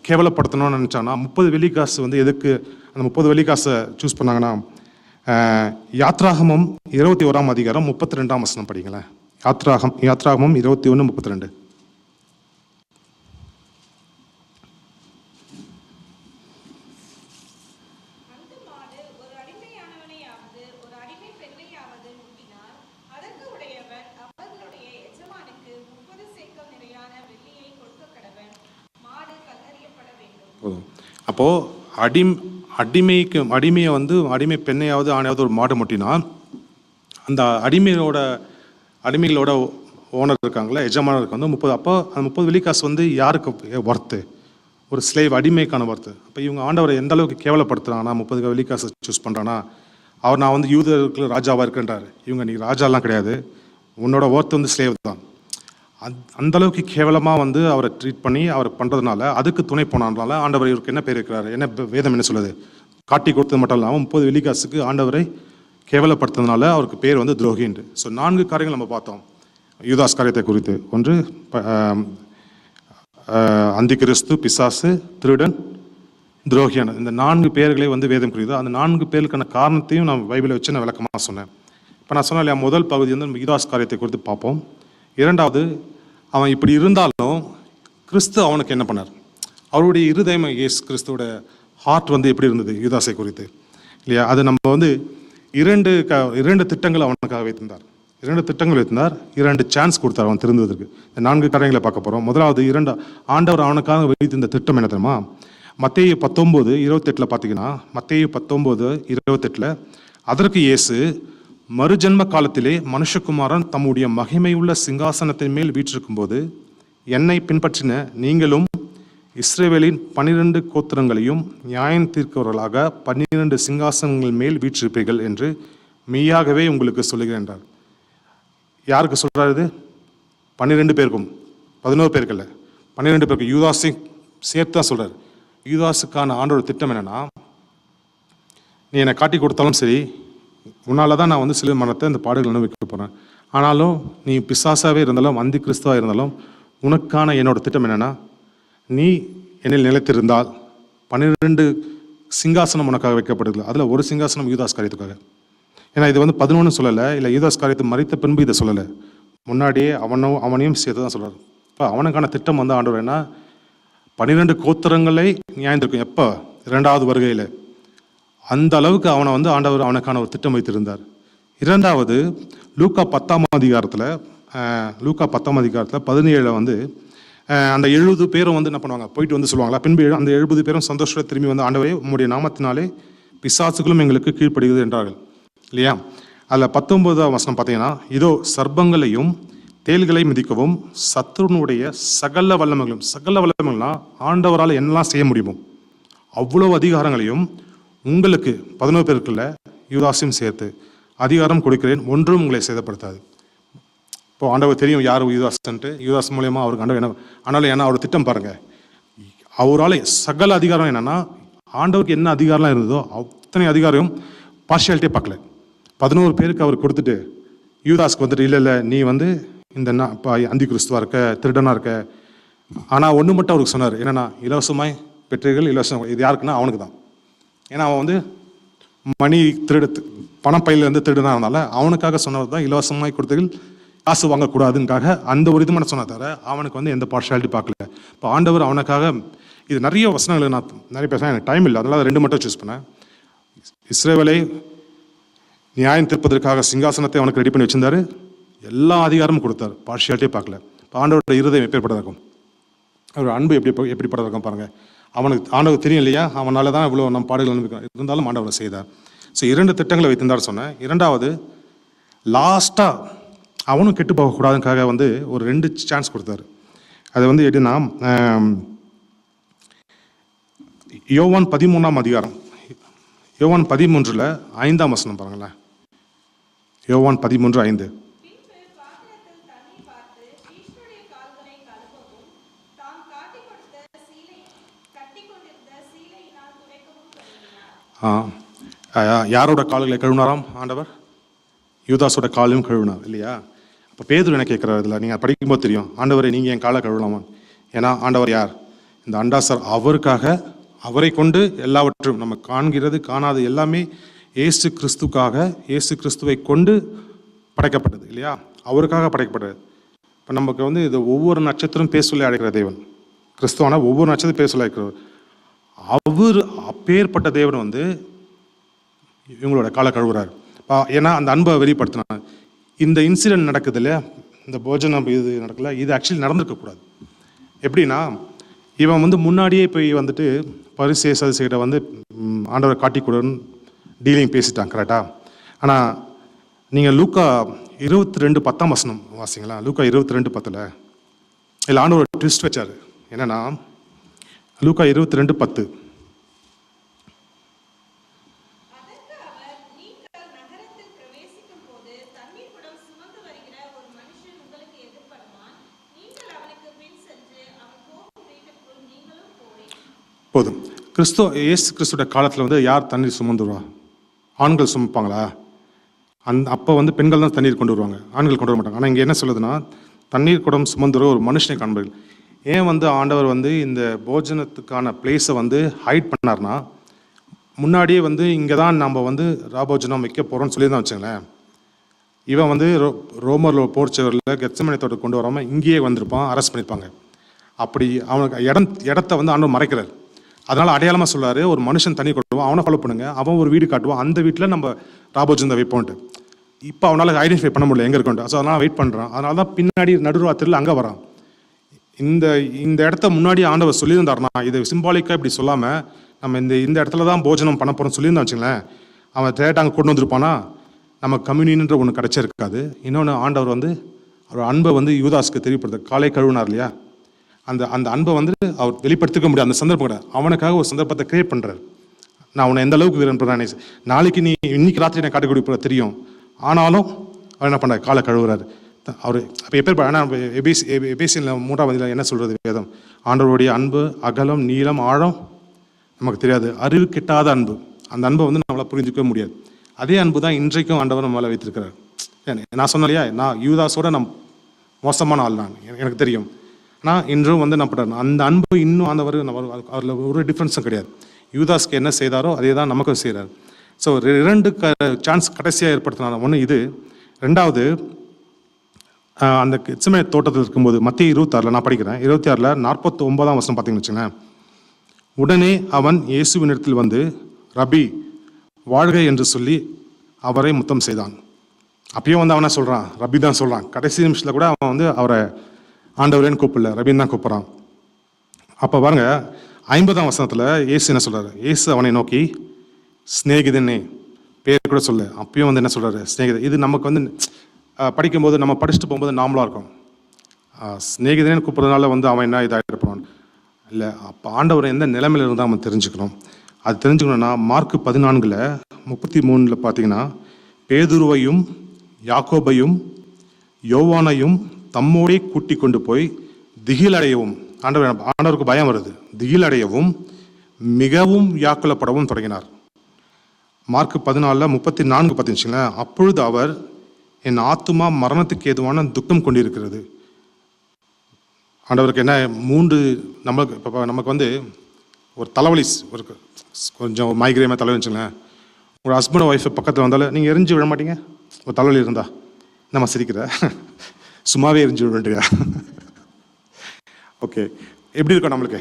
கேவலப்படுத்தணும்னு நினச்சான்னா, 30 வெள்ளிக்காசு எதுக்கு அந்த 30 வெள்ளிக்காசை சூஸ் பண்ணாங்கன்னா, யாத்ராகமம் 21ஆம் அதிகாரம் 32ஆம் வசனம் படிங்களேன். யாத்ராகமம் 21:32. அப்போது அடிமையை அடிமை பெண்ணையாவது ஆணையாவது ஒரு மாடு முட்டினா, அந்த அடிமைகளோட ஓனர் இருக்காங்களே, எஜமானருக்கு 30, அப்போ அந்த 30 வெள்ளிக்காசு யாருக்கு ஒர்த்து? ஒரு ஸ்லேவ், அடிமைக்கான ஒர்த்து. அப்போ இவங்க ஆண்டவரை எந்த அளவுக்கு கேவலப்படுத்துறாங்கன்னா, 30 வெள்ளிக்காசு சூஸ் பண்ணுறான்னா, அவர் நான் யூதருக்கு ராஜாவாக இருக்கேன்றார். இவங்க நீ ராஜாலாம் கிடையாது, உன்னோட ஒர்த்து ஸ்லேவ் தான். அந்தளவுக்கு கேவலமாக அவரை ட்ரீட் பண்ணி அவர் பண்ணுறதுனால, அதுக்கு துணை போனால ஆண்டவர் இவருக்கு என்ன பேர் இருக்கிறாரு? என்ன வேதம் என்ன சொல்லுது? காட்டி கொடுத்தது மட்டும் இல்லாமல் 30 வெள்ளிக்காசுக்கு ஆண்டவரை கேவலப்படுத்துறதுனால அவருக்கு பேர் துரோகின்று. ஸோ 4 காரியங்கள் நம்ம பார்த்தோம் யூதாஸ் காரியத்தை குறித்து. ஒன்று, அந்தி கிறிஸ்து, பிசாசு, திருடன், துரோகியான, இந்த 4 பேர்களை வேதம் குறித்து. அந்த 4 பேருக்கான காரணத்தையும் நான் பைபிளை வச்சு நான் விளக்கமாக சொன்னேன். இப்போ நான் சொன்னேன் இல்லையா, முதல் பகுதி யூதாஸ் காரியத்தை குறித்து பார்ப்போம். 2வது, அவன் இப்படி இருந்தாலும் கிறிஸ்து அவனுக்கு என்ன பண்ணார்? அவருடைய இருதயம், இயேசு கிறிஸ்துவோட ஹார்ட் எப்படி இருந்தது யூதாஸை குறித்து இல்லையா? அது நம்ம 2 திட்டங்கள் அவனுக்காக வைத்திருந்தார். 2 திட்டங்கள் வைத்திருந்தார், 2 சான்ஸ் கொடுத்தார் அவன் திருந்துவதற்கு. இந்த 4 காரியங்களை பார்க்க போகிறோம். முதலாவது, ஆண்டவர் அவனுக்காக வைத்திருந்த திட்டம் என்ன தெரியுமா? மத்தேயு 19:28 பார்த்தீங்கன்னா, மத்தேயு 19:28, அதற்கு இயேசு, மறுஜன்ம காலத்திலே மனுஷகுமாரன் தம்முடைய மகிமையுள்ள சிங்காசனத்தின் மேல் வீற்றிருக்கும் போது என்னை பின்பற்றின நீங்களும் இஸ்ரவேலின் 12 கோத்திரங்களையும் நியாயம் தீர்க்கிறவர்களாக 12 சிங்காசனங்கள் மேல் வீற்றிருப்பீர்கள் என்று மெய்யாகவே உங்களுக்கு சொல்லுகிறேன் என்றார். யாருக்கு சொல்றாரு இது? 12 பேருக்கும், 11 பேருக்கு இல்லை, 12 பேருக்கு, யூதாஸையும் சேர்த்து தான் சொல்றாரு. யூதாஸுக்கான ஆண்டோட திட்டம் என்னன்னா, நீ என்னை காட்டி கொடுத்தாலும் சரி, உன்னால தான் நான் சிலுவை மரணத்தை இந்த பாடுகள் அனுபவிக்க போகிறேன், ஆனாலும் நீ பிசாசாவே இருந்தாலும் அந்தி கிறிஸ்துவாக இருந்தாலும் உனக்கான என்னோட திட்டம் என்னென்னா, நீ என்னில் நிலைத்திருந்தால் 12 சிங்காசனம் உனக்காக வைக்கப்படுது. அதில் ஒரு சிங்காசனம் யூதாஸ் காரியத்துக்காக. ஏன்னா இது 11 சொல்லலை, இல்லை யூதாஸ் காரியத்தை மறித்த பின்பு இதை சொல்லலை, முன்னாடியே அவனையும் சேர்த்து தான் சொல்கிறார். இப்போ அவனுக்கான திட்டம் ஆண்டவர் என்ன, 12 கோத்திரங்களை நியாயந்திருக்கும். எப்போ? 2வது வருகையில். அந்த அளவுக்கு அவனை ஆண்டவர் அவனுக்கான ஒரு திட்டம் வைத்திருந்தார். 2வது, லூக்கா 10ஆம் அதிகாரத்தில் 17 அந்த 70 பேரும் என்ன பண்ணுவாங்க, போயிட்டு சொல்லுவாங்களா, பின்பு அந்த 70 பேரும் சந்தோஷத்தை திரும்பி ஆண்டவரே உம்முடைய நாமத்தினாலே பிசாசுகளும் எங்களுக்கு கீழ்ப்படுகிறது என்றார்கள் இல்லையா? அதில் 19ஆம் வசனம் பார்த்தீங்கன்னா, இதோ சர்ப்பங்களையும் தேள்களை மிதிக்கவும் சத்துருனுடைய சகல வல்லமைகள்னா ஆண்டவரால் என்னெல்லாம் செய்ய முடியுமோ அவ்வளோ அதிகாரங்களையும் உங்களுக்கு 11 பேருக்குள்ள யூதாஸையும் சேர்த்து அதிகாரம் கொடுக்கிறேன், ஒன்றும் உங்களை சேதப்படுத்தாது. இப்போ ஆண்டவர் தெரியும் யார் யூதாஸ்ன்ட்டு. யூதாஸ் மூலியமாக அவருக்கு ஆண்டவர் என்ன ஆனாலும், ஏன்னா அவர் திட்டம் பாருங்கள், அவரால் சகல அதிகாரம் என்னென்னா, ஆண்டவருக்கு என்ன அதிகாரம்லாம் இருந்ததோ அத்தனை அதிகாரம் பார்ஷியாலிட்டியே பார்க்கல. 11 பேருக்கு அவர் கொடுத்துட்டு யூதாஸ்க்கு வந்துட்டு இல்லை நீ வந்து இந்த இப்போ அந்தி கிறிஸ்துவாக இருக்க, திருடனாக இருக்க. ஆனால் ஒன்று மட்டும் அவருக்கு சொன்னார், என்னென்னா இலவசமாய் பெற்றீர்கள், இலவசம். இது யாருக்குன்னா அவனுக்கு தான். ஏன்னா அவன் வந்து மணி பணம் பையிலேருந்து திருடனாக இருந்தால அவனுக்காக சொன்னது தான் இலவசமாய் கொடுத்தீர்கள், காசு வாங்கக்கூடாதுக்காக அந்த ஒரு இது மட்டும் சொன்ன தவிர அவனுக்கு வந்து எந்த பார்ஷியாலிட்டி பார்க்கல. இப்போ ஆண்டவர் அவனுக்காக இது நிறைய வசனங்கள் நான் நிறைய பேச எனக்கு டைம் இல்லை, அதனால் 2 மட்டும் சூஸ் பண்ணேன். இஸ்ரவேலை நியாயம் தீர்ப்பதற்காக சிங்காசனத்தை அவனுக்கு ரெடி பண்ணி வச்சிருந்தாரு, எல்லா அதிகாரமும் கொடுத்தாரு, பார்ஷியாலிட்டியே பார்க்கல. இப்போ ஆண்டவரோட இருதயம் எப்படிப்பட்டதாக இருக்கும், அவரோட அன்பு எப்படிப்பட்டதாக இருக்கும் பாருங்கள். அவனுக்கு ஆண்டவர் தெரியும் இல்லையா, அவனால தான் இவ்வளோ நம்ம பாடுகள் இருந்தாலும் ஆண்டவரை செய்தார். ஸோ 2 திட்டங்களை வைத்திருந்தார் சொன்னேன். 2வது லாஸ்ட்டாக அவனும் கெட்டு போகக்கூடாதுக்காக வந்து ஒரு 2 சான்ஸ் கொடுத்தாரு. அது வந்து எப்படின்னா யோவான் 13ஆம் அதிகாரம், யோவான் 13ல் 5ஆம் வசனம் பாருங்களேன். யோவான் 13:5. யாரோட கால்களை கழுவினாராம் ஆண்டவர்? யூதாஸோட காலையும் கழுவினார் இல்லையா? அப்போ பேதுரு என்ன கேட்குறாரு, இதில் நீங்கள் படிக்கும்போது தெரியும், ஆண்டவரை நீங்கள் என் காலை கழுவலாமா? ஏன்னா ஆண்டவர் யார்? இந்த அண்டாசர். அவருக்காக, அவரை கொண்டு எல்லாவற்றும் நம்ம காண்கிறது காணாது எல்லாமே இயேசு கிறிஸ்துக்காக, இயேசு கிறிஸ்துவை கொண்டு படைக்கப்பட்டது இல்லையா? அவருக்காக படைக்கப்பட்டது. இப்போ நமக்கு வந்து இது ஒவ்வொரு நட்சத்திரம் பேர் சொல்லி அழைக்கிற தேவன் கிறிஸ்துவான, ஒவ்வொரு நட்சத்திரம் பேர் சொல்லி அழைக்கிறவர். அவர் அப்பேற்பட்ட தேவன் வந்து இவங்களோட காலை கழுவுறாரு. ஏன்னா அந்த அன்பை வெளிப்படுத்தினாங்க. இந்த இன்சிடென்ட் நடக்குது இல்லையா, இந்த போஜனம் இது நடக்கல, இது ஆக்சுவலி நடந்திருக்கக்கூடாது. எப்படின்னா இவன் வந்து முன்னாடியே போய் வந்துட்டு பரிசேய சதுசேயர்கிட்ட வந்து ஆண்டவரை காட்டி கொடுன்னு டீலிங் பேசிட்டான், கரெக்டாக? ஆனால் நீங்கள் லூக்கா 22:10 வசனம் வாசிங்களா? லூக்கா 22:10 இல்லை ஆண்டவர் ட்விஸ்ட் வச்சார். என்னன்னா லூக்கா 22:10 போதும். இயேசு கிறிஸ்துவோட காலத்தில் வந்து யார் தண்ணீர் சுமந்துருவா? ஆண்கள் சுமப்பாங்களா? அப்போ வந்து பெண்கள் தான் தண்ணீர் கொண்டு வருவாங்க, ஆண்கள் கொண்டு வர மாட்டாங்க. ஆனால் இங்கே என்ன சொல்லுதுன்னா, தண்ணீர் குடம் சுமந்துற ஒரு மனுஷனை காண்பீர்கள். ஏன் வந்து ஆண்டவர் வந்து இந்த போஜனத்துக்கான பிளேஸை வந்து ஹைட் பண்ணார்னா, முன்னாடியே வந்து இங்கே தான் நம்ம வந்து ராபோஜனம் வைக்க போகிறோம்னு சொல்லி தான் வச்சுங்களேன். இவன் வந்து ரோமரில் போர்ச்சவரில் கெத்செமனே தோட்டத்துக்கு கொண்டு வராமல் இங்கேயே வந்திருப்பான், அரெஸ்ட் பண்ணியிருப்பாங்க. அப்படி அவனுக்கு இடத்த வந்து ஆண்டவர் மறைக்கிறார். அதனால் அடையாளமாக சொல்கிறாரு, ஒரு மனுஷன் தண்ணி கொடுவான், அவனை ஃபாலோ பண்ணுங்க, அவன் ஒரு வீடு காட்டுவான், அந்த வீட்டில் நம்ம ராபோஜனத்தை வைப்போன்ட்டு. இப்போ அவனால் ஐடென்டிஃபை பண்ண முடியல எங்கே இருக்கோன்ட்டு. ஸோ அதனால் வெயிட் பண்ணுறான். அதனால தான் பின்னாடி நடுராத்திரியில் அங்கே வரான். இந்த இடத்த முன்னாடி ஆண்டவர் சொல்லியிருந்தாருனா, இதை சிம்பாலிக்காக இப்படி சொல்லாமல் நம்ம இந்த இடத்துல தான் போஜனம் பண்ண போகிறோம்னு சொல்லியிருந்தா வச்சுங்களேன், அவன் தேட்டை அங்கே கொண்டு வந்திருப்பானா, நம்ம கம்யூனின்ற ஒன்று கிடச்சிருக்காது. இன்னொன்று ஆண்டவர் வந்து அவர் அன்பை வந்து யூதாஸ்க்கு தெரியப்படுத்த காலை கழுவினார் இல்லையா, அந்த அன்பை வந்து அவர் வெளிப்படுத்திக்க முடியாது. அந்த சந்தர்ப்பம் கிடையாது, அவனுக்காக ஒரு சந்தர்ப்பத்தை கிரியேட் பண்ணுறாரு. நான் உன்னை எந்த அளவுக்கு விரும்புகிறேன், நாளைக்கு நீ இன்னைக்கு ராத்திரி நான் காட்டி கொடுப்ப தெரியும், ஆனாலும் அவர் என்ன பண்ணுறாரு, காலை கழுவுறாரு அவர். அப்போ எப்போ ஆனால் எபேசியனில் 3ஆம் அதிகாரம் என்ன சொல்கிறது வேதம்? ஆண்டவருடைய அன்பு அகலம் நீளம் ஆழம் நமக்கு தெரியாது, அறிவு கிட்டாத அன்பு. அந்த அன்பை வந்து நம்மளால் புரிஞ்சிக்கவே முடியாது. அதே அன்பு தான் இன்றைக்கும் ஆண்டவர் நம்ம மேலே வைத்திருக்கிறார். நான் சொன்னேன் இல்லையா, நான் யூதாஸோட நான் மோசமான ஆள், நான் எனக்கு தெரியும். ஆனால் இன்றும் வந்து நான் பண்ணுறேன் அந்த அன்பு இன்னும் ஆண்டவர் அதில் ஒரு டிஃப்ரென்ஸும் கிடையாது. யூதாஸ்க்கு என்ன செய்தாரோ அதே தான் நமக்கும் செய்கிறார். ஸோ 2 சான்ஸ் கடைசியாக ஏற்படுத்தினாங்க. ஒன்று இது. 2வது அந்த கெத்செமனே தோட்டத்தில் இருக்கும்போது மத்திய 26 நான் படிக்கிறேன், 26 49ஆம் வசனம் பார்த்தீங்கன்னு வச்சுங்களேன். உடனே அவன் இயேசுவினிடத்தில் வந்து ரபி வாழ்க என்று சொல்லி அவரை முத்தம் செய்தான். அப்பயும் வந்து அவனை சொல்கிறான், ரபி தான் சொல்கிறான். கடைசி நிமிஷத்தில் கூட அவன் வந்து அவரை ஆண்டவரேன்னு கூப்பிடல, ரபின்னு தான் கூப்பிட்றான். அப்போ பாருங்க 50ஆம் வசனத்தில் இயேசு என்ன சொல்கிறாரு, இயேசு அவனை நோக்கி ஸ்நேகிதனே, பேர் கூட சொல்ல, அப்பயும் வந்து என்ன சொல்கிறாரு, ஸ்நேகிதன். இது நமக்கு வந்து படிக்கும்போது நம்ம படிச்சுட்டு போகும்போது நாமளாக இருக்கும். ஸ்நேகிதனேன்னு கூப்பிட்றதுனால வந்து அவன் என்ன இதாக இருப்பான் இல்லை. அப்போ ஆண்டவர் எந்த நிலைமையில் இருந்தால் அவன் தெரிஞ்சுக்கணும். அது தெரிஞ்சுக்கணும்னா மார்க் 14 33 பார்த்தீங்கன்னா, பேதுருவையும் யாக்கோபையும் யோவானையும் தம்மோடே கூட்டி கொண்டு போய் திகிலடையவும், ஆண்டவருக்கு பயம் வருது, திகிலடையவும் மிகவும் வியாக்குலப்படவும் தொடங்கினார். மார்க் 14:34 பார்த்தீங்கன்னா, அப்பொழுது அவர், என் ஆத்துமா மரணத்துக்கு ஏதுவான துக்கம் கொண்டிருக்கிறது. ஆண்டவருக்கு என்ன 3 நமக்கு வந்து ஒரு தலைவலி, ஒரு கொஞ்சம் மைக்ரேமாக தலைவலி வச்சுங்களேன். ஒரு ஹஸ்பண்ட் ஒய்ஃப் பக்கத்தில் வந்தாலும் நீங்கள் எரிஞ்சு விழ மாட்டீங்க? ஒரு தலைவலி இருந்தா நம்ம சிரிக்கிற சும்மாவே எரிஞ்சு விழுறியா? ஓகே, எப்படி இருக்கும் நம்மளுக்கு?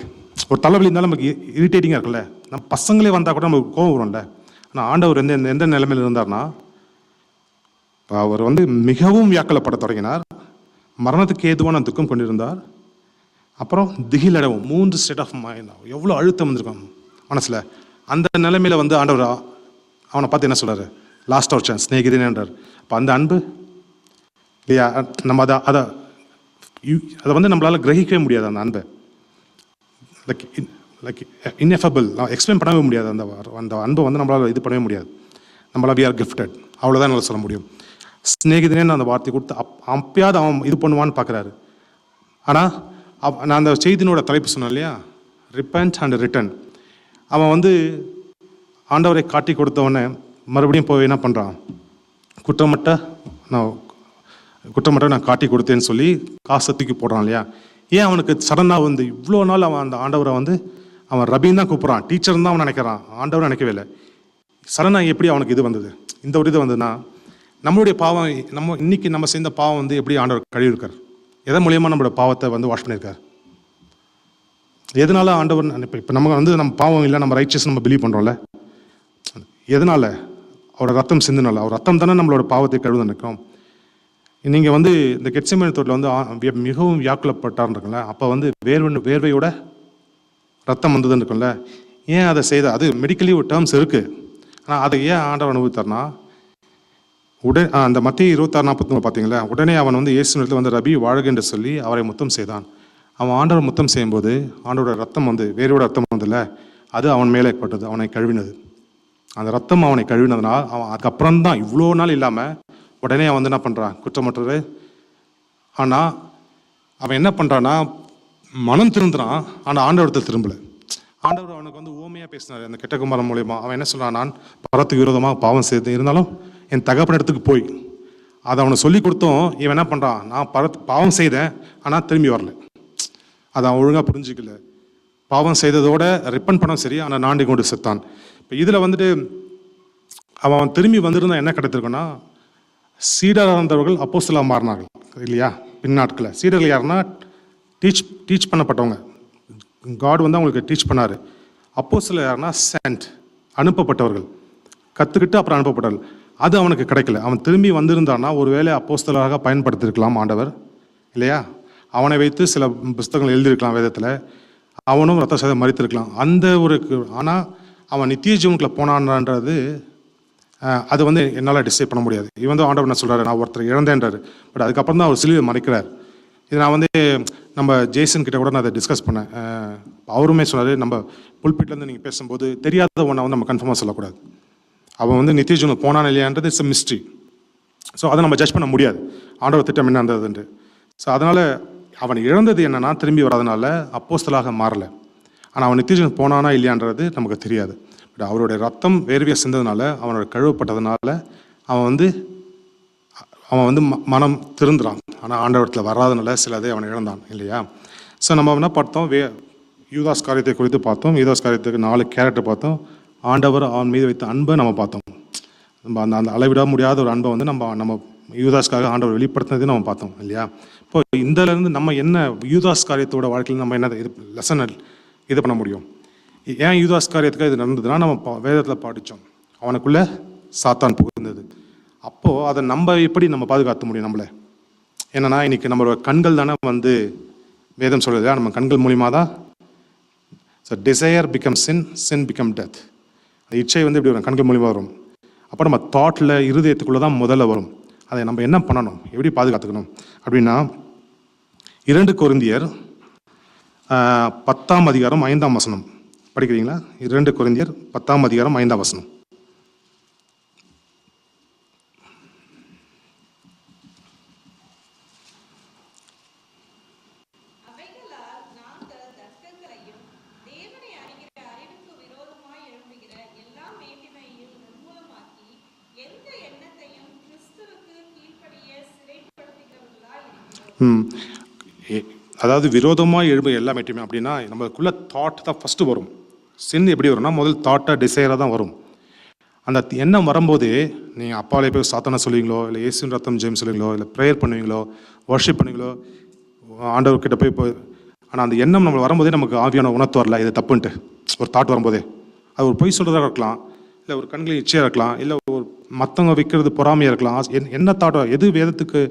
ஒரு தலைவலி இருந்தாலும் நமக்கு இரிட்டேட்டிங்காக இருக்குல்ல. நம்ம பசங்களே வந்தால் கூட நமக்கு கோவம் வரும்ல. ஆனால் ஆண்டவர் எந்த நிலைமையில் இருந்தார்னா, அவர் வந்து மிகவும் வியாக்கலப்பட தொடங்கினார், மரணத்துக்கு ஏதுவான துக்கம் கொண்டிருந்தார், அப்புறம் திகிலடவும் 3 ஸ்டேட் ஆஃப் மைண்ட். எவ்வளோ அழுத்தம் வந்திருக்கும் மனசில். அந்த நிலைமையில் வந்து ஆண்டவர் அவனை பார்த்து என்ன சொல்கிறார்? லாஸ்ட் ஆஃப் சான்ஸ், ஸ்நேகிதேன்றார். அப்போ அந்த அன்பு இல்லையா, நம்ம அதை வந்து நம்மளால் கிரகிக்கவே முடியாது. அந்த அன்பை லைக் இன்எஃபபிள், எக்ஸ்பிளைன் பண்ணவே முடியாது. அந்த அன்பை வந்து நம்மளால் இது பண்ணவே முடியாது. நம்மளால் வி ஆர் கிஃப்டட், அவ்வளோதான் நல்லா சொல்ல முடியும். ஸ்நேகிதனேன்னு அந்த வார்த்தை கொடுத்து அப்பயாவது அவன் இது பண்ணுவான்னு பார்க்குறாரு. ஆனால் நான் அந்த செய்தினோட தலைப்பு சொன்னேன் இல்லையா, ரிப்பென்ட் அண்ட் ரிட்டர்ன். அவன் வந்து ஆண்டவரை காட்டி கொடுத்தவொடனே மறுபடியும் போய் என்ன பண்ணுறான்? குற்றமட்ட நான் காட்டி கொடுத்தேன்னு சொல்லி காசை தூக்கி போடுறான் இல்லையா. ஏன் அவனுக்கு சடனாக வந்து இவ்வளோ நாள் அவன் அந்த ஆண்டவரை வந்து அவன் ரபின்னு தான் கூப்பிட்றான், டீச்சர்னு தான் அவன் நினைக்கிறான், ஆண்டவரை நினைக்கவே இல்லை. சடனாக எப்படி அவனுக்கு இது வந்தது? இந்த ஒரு இது வந்ததுன்னா, நம்மளுடைய பாவம், இன்னைக்கு நம்ம செய்த பாவம் வந்து எப்படி ஆண்டவர் கழுவி இருக்கார்? எதன் மூலியமாக நம்மளோட பாவத்தை வந்து வாஷ் பண்ணியிருக்கார்? எதனால ஆண்டவர் இப்போ நம்ம வந்து நம்ம பாவம் இல்லை, நம்ம ரைச்சஸ் நம்ம பிலீவ் பண்ணுறோம்ல, எதனால? அவரோட ரத்தம் சிந்தினால. அவர் ரத்தம் தானே நம்மளோட பாவத்தை கழுவு நிற்கும். நீங்கள் வந்து இந்த கெத்செமனே தோட்டில் வந்து மிகவும் வியாக்குலப்பட்டார்னு இருக்குல்ல, அப்போ வந்து வேர்வையோட ரத்தம் வந்ததுன்னு இருக்குல்ல. ஏன் அதை செய்த? அது மெடிக்கலி ஒரு டேர்ம்ஸ் இருக்குது. ஆனால் அதை ஏன் ஆண்டவர் அனுபவித்தார்னா, அந்த மத்திய 26:43 பார்த்தீங்களா, உடனே அவன் வந்து இயேசு இடத்துல வந்து ரபி வாழ்க என்று சொல்லி அவரை முத்தம் செய்தான். அவன் ஆண்டவர் முத்தம் செய்யும்போது ஆண்டோட ரத்தம் வந்து வேரோட ரத்தம் வந்துல்ல, அது அவன் மேலே ஏற்பட்டது, அவனை கழுவினது. அந்த ரத்தம் அவனை கழுவினதுனால் அவன் அதுக்கப்புறம் தான் இவ்வளோ நாள் இல்லாமல் உடனே அவன் வந்து என்ன பண்ணுறான்? குற்றமற்றது. ஆனால் அவன் என்ன பண்ணுறான்னா, மனம் திருந்துறான், ஆனால் ஆண்டவரத்தில் திரும்பலை. ஆண்டவர் அவனுக்கு வந்து ஓமையாக பேசினார் அந்த கெட்ட குமாரன் மூலயமா. அவன் என்ன சொல்கிறான்? நான் பரத்துக்கு விரோதமாக பாவம் செய்து இருந்தாலும் என் தகப்பன் இடத்துக்கு போய் அதை அவனை சொல்லி கொடுத்தோம். இவன் என்ன பண்ணுறான்? நான் பாவம் செய்தேன், ஆனால் திரும்பி வரல. அதை அவன் ஒழுங்காக புரிஞ்சிக்கல. பாவம் செய்ததோட ரிப்பன் பண்ண சரி, ஆனால் நாண்டி கொண்டு செத்தான். இப்போ இதில் வந்துட்டு அவன் திரும்பி வந்திருந்தா என்ன கிடைத்திருக்குன்னா, சீடராக இருந்தவர்கள் அப்போஸ்தலராக மாறினார்கள் இல்லையா? பின்னாட்களில் சீடர்கள் யாருன்னா டீச் பண்ணப்பட்டவங்க. காட் வந்து அவங்களுக்கு டீச் பண்ணார். அப்போஸ்தலர் யாருன்னா சென்ட், அனுப்பப்பட்டவர்கள், கற்றுக்கிட்டு அப்புறம் அனுப்பப்பட்டவர்கள். அது அவனுக்கு கிடைக்கல. அவன் திரும்பி வந்திருந்தான்னா ஒருவேளை அப்போஸ்தலராக பயன்படுத்தியிருக்கலாம் ஆண்டவர் இல்லையா? அவனை வைத்து சில புஸ்தகங்கள் எழுதியிருக்கலாம் வேதத்தில். அவனும் ரத்த சதை மறித்திருக்கலாம். அந்த ஒரு ஆனால் அவன் நித்திய ஜீவனுக்குள்ள போனான்றது அது வந்து என்னால் டிசைட் பண்ண முடியாது. இவன் வந்து ஆண்டவர் என்ன சொல்கிறாரு? நான் ஒருத்தர் இழந்தேன்றாரு. பட் அதுக்கப்புறம் தான் அவர் சிலுவை மறைக்கிறார். இது நான் வந்து நம்ம ஜேசன் கிட்ட கூட நான் அதை டிஸ்கஸ் பண்ணேன். அவருமே சொன்னார், நம்ம புல்பிட்லேருந்து நீங்கள் பேசும்போது தெரியாத ஒன்றை வந்து நம்ம கன்ஃபார்மாக சொல்லக்கூடாது. அவன் வந்து நித்திய ஜீவனுக்கு போனான் இல்லையான்றது இட்ஸ் அ மிஸ்ட்ரி. ஸோ அதை நம்ம ஜட்ஜ் பண்ண முடியாது, ஆண்டவர் திட்டம் என்ன இருந்ததுன்ட்டு. ஸோ அதனால் அவன் இழந்தது என்னன்னா, திரும்பி வராதனால அப்போஸ்தலராக மாறலை. ஆனால் அவன் நித்திய ஜீவன் போனானா இல்லையான்றது நமக்கு தெரியாது. பட் அவருடைய ரத்தம் வேர்வையாக சிந்ததுனால, அவனோட கழுவப்பட்டதுனால அவன் வந்து மனம் திருந்துறான். ஆனால் ஆண்டவரத்தில் வராதனால சிலதை அவன் இழந்தான் இல்லையா? ஸோ நம்ம என்ன பார்த்தோம்? யூதாஸ் காரியத்தை குறித்து பார்த்தோம். யூதாஸ் காரியத்துக்கு 4 கேரக்டர் பார்த்தோம். ஆண்டவர் அவன் மீது வைத்த அன்பை நம்ம பார்த்தோம். நம்ம அந்த அளவிட முடியாத ஒரு அன்பை வந்து நம்ம யூதாஸ்காக ஆண்டவர் வெளிப்படுத்தினதையும் நம்ம பார்த்தோம் இல்லையா? இப்போ இதிலேருந்து நம்ம என்ன யூதாஸ் காரியத்தோட வாழ்க்கையில் நம்ம என்ன இது லெசன் இது பண்ண முடியும்? ஏன் யூதாஸ் காரியத்துக்கு இது நடந்ததுன்னா, நம்ம வேதத்தில் படித்தோம், அவனுக்குள்ளே சாத்தான் புகுந்தது. அப்போது அதை நம்ம எப்படி நம்ம பாதுகாத்த முடியும் நம்மளை? என்னன்னா, இன்னைக்கு நம்மளோட கண்கள் தானே வந்து வேதம் சொல்லுது, நம்ம கண்கள் மூலியமாக தான் டிசையர் பிகம் சின், சின் பிகம் டெத். இச்சை வந்து இப்படி வரும், கண்கள் மூலியமாக வரும். அப்போ நம்ம தாட்டில் இருதயத்துக்குள்ளே தான் முதல்ல வரும். அதை நம்ம என்ன பண்ணணும், எப்படி பாதுகாத்துக்கணும் அப்படின்னா, 2 கொரிந்தியர் 10ஆம் அதிகாரம் 5ஆம் வசனம் படிக்கிறீங்களா? 2 கொரிந்தியர் 10ஆம் அதிகாரம் 5ஆம் வசனம். ம். அதாவது விரோதமாக எழுப எல்லா மேட்டையுமே அப்படின்னா நம்மளுக்குள்ள தாட் தான் ஃபஸ்ட்டு வரும். சின் எப்படி வரும்னா முதல் தாட்டாக டிசைராக தான் வரும். அந்த எண்ணம் வரும்போதே நீங்கள் அப்பாலே போய் சாத்தான சொல்லுவீங்களோ, இல்லை இயேசுவின் ரத்தம் ஜெயம் சொல்லுவீங்களோ, இல்லை ப்ரேயர் பண்ணுவீங்களோ, வர்ஷிப் பண்ணுவீங்களோ, ஆண்டவர்கிட்ட போய் ஆனால் அந்த எண்ணம் நம்ம வரும்போதே நமக்கு ஆவியான உணர்த்து வரல இது தப்புன்ட்டு ஒரு தாட் வரும்போதே. அது ஒரு பொய் சொல்கிறதா இருக்கலாம், இல்லை ஒரு கண்களில் இச்சையாக இருக்கலாம், இல்லை ஒரு மற்றவங்க வைக்கிறது பொறாமையாக இருக்கலாம். என்ன தாட்டோ எது வேதத்துக்கு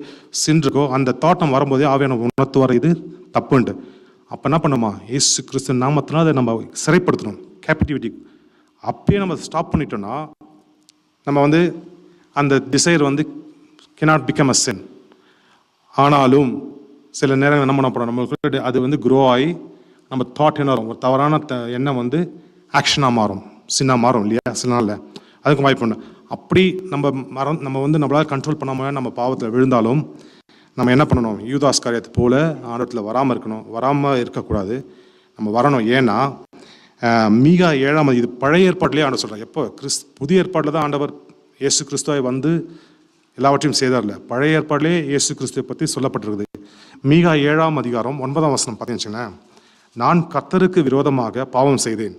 சென்றிருக்கோ அந்த தாட்டம் வரும்போதே ஆவியான உணர்த்து வர இது தப்புன்ட்டு. அப்போ என்ன பண்ணுமா, இயேசு கிறிஸ்து நாமத்தினால் அதை நம்ம சிறைப்படுத்தணும், கேபிட்டிவிட்டி. அப்பயே நம்ம ஸ்டாப் பண்ணிட்டோம்னா நம்ம அந்த desire cannot become a sin. ஆனாலும் சில நேரங்கள் நம்ம பண்ணோம், நம்மளுக்கு அது க்ரோ ஆகி நம்ம தாட் என்ன வரும், ஒரு தவறான எண்ணம் ஆக்ஷனாக மாறும், சின்னாக மாறும் இல்லையா சில நாளில். அதுக்கும் வாய்ப்பு உண்டு. அப்படி நம்ம நம்மளால் கண்ட்ரோல் பண்ணாமல் நம்ம பாவத்தில் விழுந்தாலும் நம்ம என்ன பண்ணணும், யூதாஸ் காரியத்தை போல் ஆண்டவரத்தில் வராமல் இருக்கக்கூடாது, நம்ம வரணும். ஏன்னா மீகா 7 இது பழைய ஏற்பாட்டிலே ஆண்டவர் சொல்கிறார். எப்போ புதிய ஏற்பாட்டில் தான் ஆண்டவர் இயேசு கிறிஸ்துவை எல்லாவற்றையும் செய்தார்ல. பழைய ஏற்பாட்டிலே இயேசு கிறிஸ்துவை பற்றி சொல்லப்பட்டிருக்குது. மீகா 7 அதிகாரம் 9 வசனம் பார்த்தீங்கன்னு, நான் கர்த்தருக்கு விரோதமாக பாவம் செய்தேன்,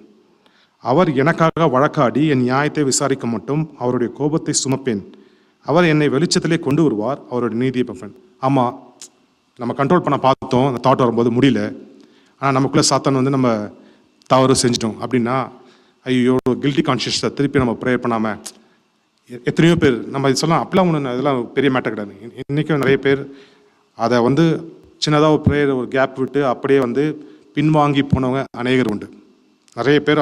அவர் எனக்காக வழக்காடி என் நியாயத்தை விசாரிக்க மட்டும் அவருடைய கோபத்தை சுமப்பேன், அவர் என்னை வெளிச்சத்திலே கொண்டு வருவார், அவருடைய நீதியை பார்ப்பேன். ஆமாம், நம்ம கண்ட்ரோல் பண்ண பார்த்தோம், அந்த தாட் வரும்போது முடியல. ஆனால் நமக்குள்ளே சாத்தான் நம்ம தவறு செஞ்சிட்டோம் அப்படின்னா ஐயோ கில்ட்டி கான்ஷியஸை திருப்பி நம்ம ப்ரேயர் பண்ணாமல் எத்தனையோ பேர் நம்ம இது சொல்லலாம். அப்பெல்லாம் ஒன்று இதெல்லாம் பெரிய மேட்டர் கிடையாது. இன்றைக்கும் நிறைய பேர் அதை சின்னதாக ஒரு ப்ரேயர் ஒரு கேப் விட்டு அப்படியே பின்வாங்கி போனவங்க அநேகர் உண்டு. நிறைய பேர்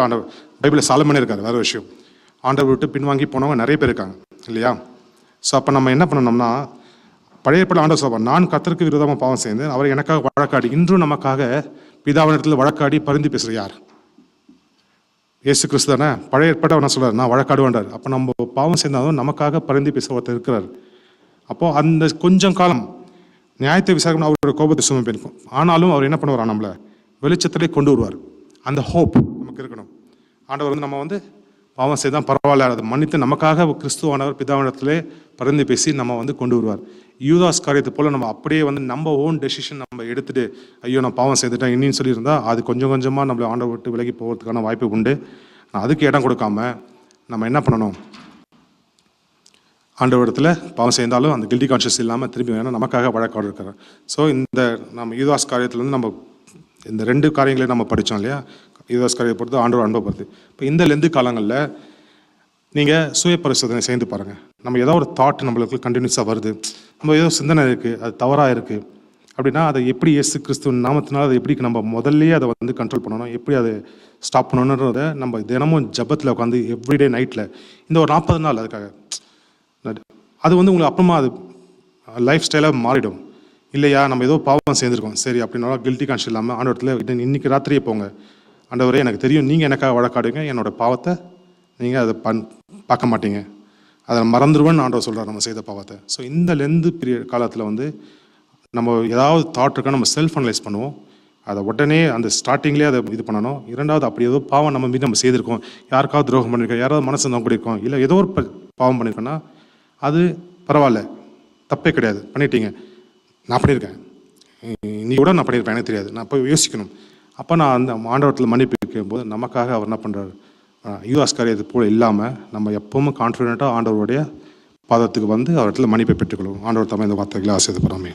பைபிளில் சாலமனே இருக்கார், வேறு விஷயம். ஆண்டவர் விட்டு பின்வாங்கி போனவங்க நிறைய பேர் இருக்காங்க இல்லையா. ஸோ அப்போ நம்ம என்ன பண்ணணும்னா, பழைய ஏற்பாடு ஆண்டவர் சொல்வார், நான் கர்த்தருக்கு விரோதமாக பாவம் செய்தேன், அவர் எனக்காக வழக்காடி, இன்றும் நமக்காக பிதாவினிடத்தில் வழக்காடி பரிந்து பேசுகிற யார்? இயேசு கிறிஸ்து தானே. பழைய ஏற்பாடு அவர் சொல்கிறார், நான் வழக்காடுவேன்றார். அப்போ நம்ம பாவம் செய்தாலும் நமக்காக பரிந்து பேச ஒருத்தர் இருக்கிறார். அப்போது அந்த கொஞ்சம் காலம் நியாயத்தை விசாரிக்கணும், அவருடைய கோபத்தை சுமப்பேன். ஆனாலும் அவர் என்ன பண்ணுவார், நம்மளை வெளிச்சத்திலே கொண்டு வருவார். அந்த ஹோப் நமக்கு இருக்கணும். ஆண்டவர் நம்ம பாவம் செய்தால் பரவாயில்ல, அதை மன்னித்து நமக்காக கிறிஸ்துவானவர் பிதாவிடத்திலே பரிந்து பேசி நம்ம கொண்டு வருவார். யூதாஸ் காரியத்தை போல் நம்ம அப்படியே நம்ம ஓன் டெசிஷன் நம்ம எடுத்துகிட்டு ஐயோ நான் பாவம் செய்துட்டேன் இன்னின்னு சொல்லியிருந்தால் அது கொஞ்சம் கொஞ்சமாக நம்மளை ஆண்டவர் விட்டு விலகி போகிறதுக்கான வாய்ப்பு உண்டு. அதுக்கு இடம் கொடுக்காம நம்ம என்ன பண்ணணும், ஆண்டவரிடத்தில் பாவம் செய்தாலும் அந்த கில்ட்டி கான்ஷியஸ் இல்லாமல் திரும்பி வேணால் நமக்காக வழக்காடு இருக்கிறார். ஸோ நம்ம யூதாஸ் காரியத்துலேருந்து நம்ம இந்த 2 காரியங்களையும் நம்ம படித்தோம் இல்லையா. யூதாஸ் காரியத்தை பொறுத்து ஆண்டவர் அன்பை பொறுத்து. இப்போ இந்த லெந்து காலங்களில் நீங்கள் சுய பரிசோதனை செய்து பாருங்கள். நம்ம ஏதோ ஒரு தாட் நம்மளுக்கு கண்டினியூஸாக வருது, நம்ம ஏதோ சிந்தனை இருக்குது, அது தவறாக இருக்குது அப்படின்னா அதை எப்படி இயேசு கிறிஸ்துவின் நாமத்தினால் அதை எப்படி நம்ம முதல்லையே அதை கண்ட்ரோல் பண்ணணும், எப்படி அதை ஸ்டாப் பண்ணணுன்றதை நம்ம தினமும் ஜபத்தில் உட்காந்து எவ்ரிடே நைட்டில் இந்த ஒரு 40 நாள் அதுக்காக அது உங்களுக்கு அப்புறமா அது லைஃப் ஸ்டைலாக மாறிடும் இல்லையா. நம்ம ஏதோ பாவம் சேர்ந்துருக்கோம் சரி அப்படின்னாலும் கில்ட்டி கான்ஷியஸ் இல்லாமல் ஆண்டவரத்தில் இன்றைக்கி ராத்திரியே போங்க, ஆண்டவரே எனக்கு தெரியும் நீங்கள் எனக்காக வழக்காடுங்க, என்னோட பாவத்தை நீங்கள் அதை பார்க்க மாட்டீங்க, அதை மறந்துடுவேன்னு ஆண்டவர் சொல்கிறார் நம்ம செய்த பாவத்தை. ஸோ இந்த லெந்து பீரியட் காலத்தில் நம்ம ஏதாவது தாட் இருக்கா நம்ம செல்ஃப் அனலைஸ் பண்ணுவோம். அதை உடனே அந்த ஸ்டார்டிங்லேயே அதை இது பண்ணணும். 2வது அப்படி ஏதோ பாவம் நம்ம மீது நம்ம செய்திருக்கோம், யாருக்காவது துரோகம் பண்ணியிருக்கோம், யாராவது மனசு நோக்கம் இருக்கோம், இல்லை ஏதோ ஒரு பாவம் பண்ணியிருக்கோன்னா அது பரவாயில்ல, தப்பே கிடையாது, பண்ணிட்டீங்க, நான் பண்ணியிருக்கேன், நீ கூட நான் பண்ணியிருப்பேன், எனக்கு தெரியாது, நான் போய் யோசிக்கணும். அப்போ நான் அந்த ஆண்டவரத்தில் மன்னிப்பு கேட்கும்போது நமக்காக அவர் என்ன பண்ணுறாரு, யூதாஸ் காரியத்தை போல் இல்லாமல் நம்ம எப்பவுமே கான்ஃபிடென்ட்டாக ஆண்டவருடைய பாதத்துக்கு அவரிடத்தில் மன்னிப்பை பெற்றுக்கொள்வோம். ஆண்டவர் தம்மை இந்த வார்த்தைகளை ஆசீர்வதிப்பாராமே.